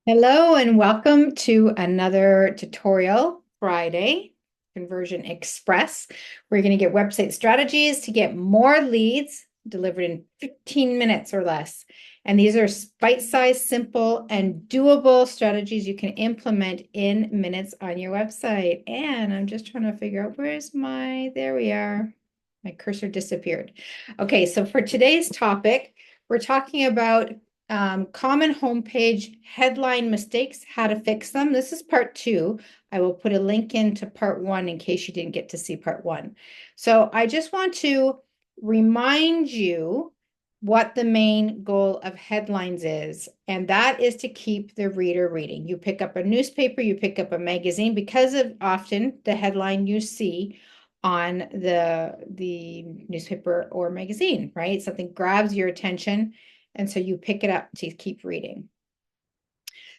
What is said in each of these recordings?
Hello and welcome to another tutorial Friday, Conversion Express. We're going to get website strategies to get more leads delivered in 15 minutes or less. And these are bite-sized, simple, and doable strategies you can implement in minutes on your website. And I'm just trying to figure out there we are. My cursor disappeared. Okay, so for today's topic, we're talking about common homepage headline mistakes, how to fix them. This is part two. I will put a link into part one in case you didn't get to see part one. So I just want to remind you what the main goal of headlines is, and that is to keep the reader reading. You pick up a newspaper, you pick up a magazine, because of often the headline you see on the newspaper or magazine, right? Something grabs your attention, and so you pick it up to keep reading.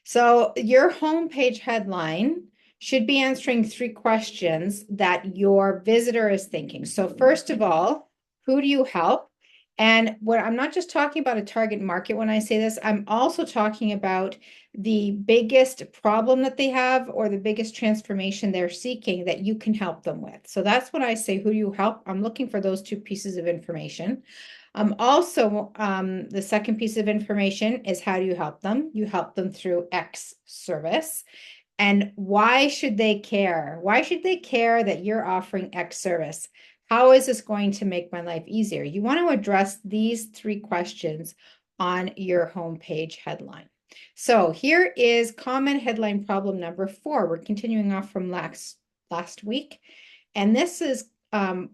So your homepage headline should be answering three questions that your visitor is thinking. So first of all, who do you help? And what I'm not just talking about a target market when I say this, I'm also talking about the biggest problem that they have or the biggest transformation they're seeking that you can help them with. So that's when I say, who do you help? I'm looking for those two pieces of information. The second piece of information is, how do you help them? You help them through X service. And why should they care? Why should they care that you're offering X service? How is this going to make my life easier? You want to address these three questions on your homepage headline. So here is common headline problem number 4. We're continuing off from last week. And this is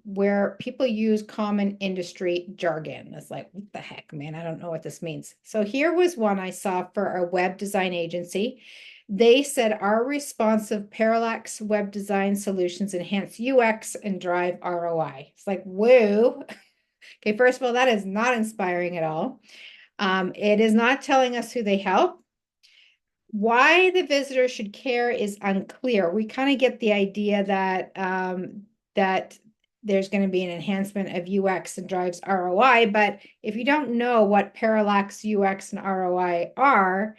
where people use common industry jargon. It's like, what the heck, man? I don't know what this means. So here was one I saw for a web design agency. They said our responsive parallax web design solutions enhance UX and drive ROI. It's like, whoa. Okay, first of all, that is not inspiring at all. It is not telling us who they help. Why the visitor should care is unclear. We kind of get the idea that that there's going to be an enhancement of UX and drives ROI, but if you don't know what parallax UX and ROI are,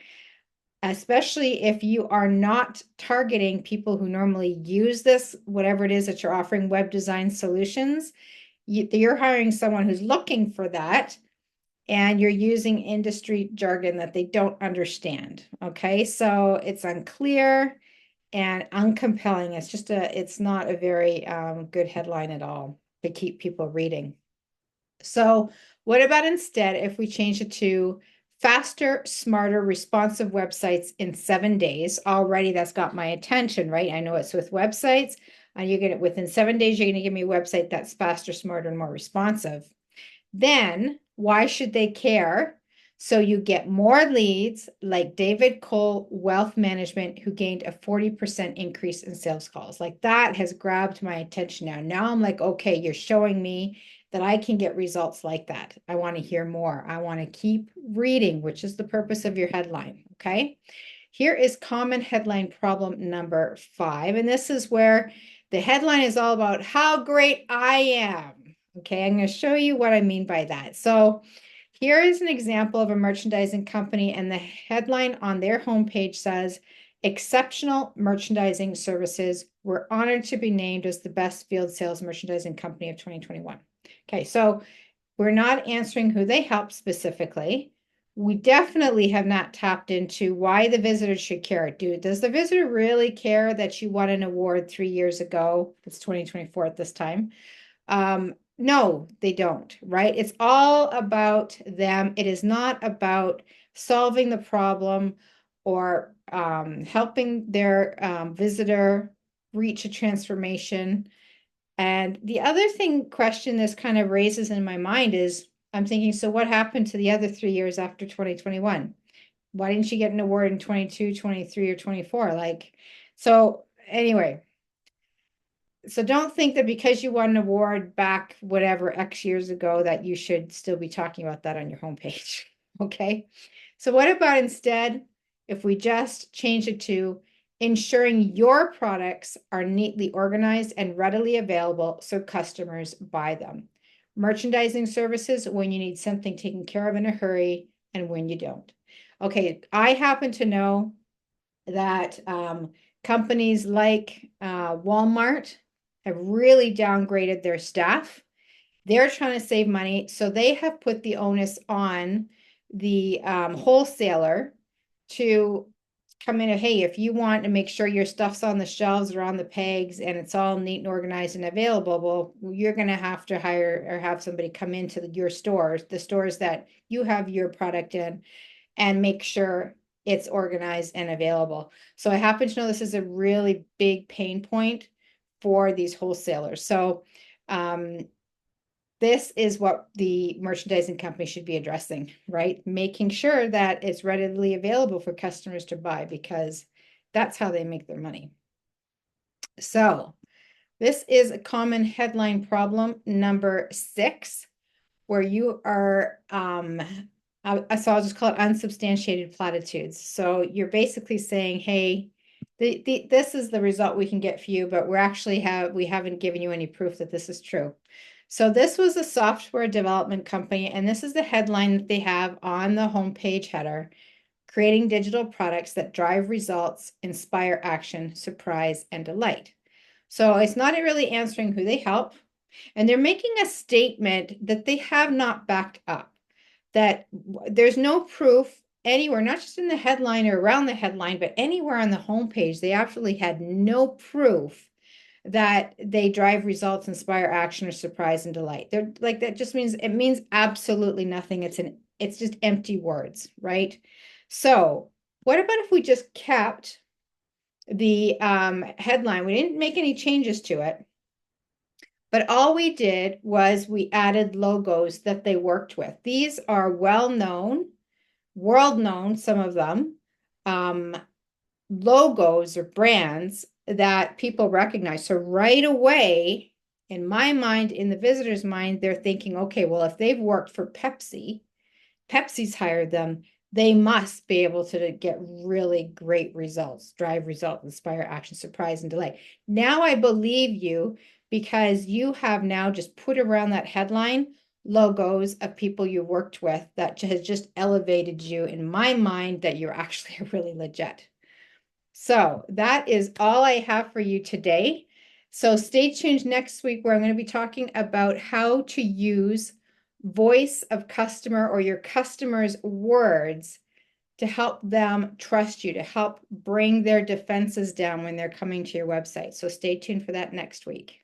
especially if you are not targeting people who normally use this, whatever it is that you're offering, web design solutions, you're hiring someone who's looking for that, and you're using industry jargon that they don't understand. Okay, so it's unclear and uncompelling. It's not a very good headline at all to keep people reading. So what about instead if we change it to faster, smarter, responsive websites in 7 days? Already that's got my attention, right? I know it's with websites. You're going to, within 7 days, you're going to give me a website that's faster, smarter, and more responsive. Then why should they care? So you get more leads, like David Cole Wealth Management, who gained a 40% increase in sales calls. Like, that has grabbed my attention now. Now I'm like, okay, you're showing me that I can get results like that. I want to hear more. I want to keep reading, which is the purpose of your headline. Okay. Here is common headline problem number 5. And this is where the headline is all about how great I am. Okay, I'm going to show you what I mean by that. So here is an example of a merchandising company, and the headline on their homepage says, exceptional merchandising services. We're honored to be named as the best field sales merchandising company of 2021. Okay, so we're not answering who they help specifically. We definitely have not tapped into why the visitor should care. Does the visitor really care that you won an award 3 years ago? It's 2024 at this time. No, they don't, right? It's all about them. It is not about solving the problem or helping their visitor reach a transformation. And the other question this kind of raises in my mind is, I'm thinking, so what happened to the other 3 years after 2021? Why didn't you get an award in 22, 23, or 24? Like, so anyway, so don't think that because you won an award back whatever X years ago that you should still be talking about that on your homepage. Okay. So what about instead if we just change it to ensuring your products are neatly organized and readily available so customers buy them? Merchandising services when you need something taken care of in a hurry and when you don't. Okay, I happen to know that companies like Walmart have really downgraded their staff. They're trying to save money, so they have put the onus on the wholesaler to come in and, hey, if you want to make sure your stuff's on the shelves or on the pegs and it's all neat and organized and available, well, you're going to have to hire or have somebody come into your stores, the stores that you have your product in, and make sure it's organized and available. So I happen to know this is a really big pain point for these wholesalers. So this is what the merchandising company should be addressing, right? Making sure that it's readily available for customers to buy, because that's how they make their money. So this is a common headline problem number 6, where you are, so I'll just call it unsubstantiated platitudes. So you're basically saying, hey, this is the result we can get for you, but we haven't given you any proof that this is true. So this was a software development company, and this is the headline that they have on the homepage header: creating digital products that drive results, inspire action, surprise, and delight. So it's not really answering who they help, and they're making a statement that they have not backed up, that there's no proof anywhere, not just in the headline or around the headline, but anywhere on the homepage. They actually had no proof that they drive results, inspire action, or surprise and delight. They're like, that just means, it means absolutely nothing. It's just empty words, right? So what about if we just kept the headline? We didn't make any changes to it, but all we did was we added logos that they worked with. These are well-known, world-known, some of them, logos or brands that people recognize. So right away, in my mind, in the visitor's mind, they're thinking, okay, well, if they've worked for Pepsi, Pepsi's hired them, they must be able to get really great results, drive results, inspire action, surprise, and delight. Now I believe you, because you have now just put around that headline logos of people you worked with that has just elevated you in my mind that you're actually really legit. So that is all I have for you today. So stay tuned next week, where I'm going to be talking about how to use voice of customer, or your customers' words, to help them trust you, to help bring their defenses down when they're coming to your website. So stay tuned for that next week.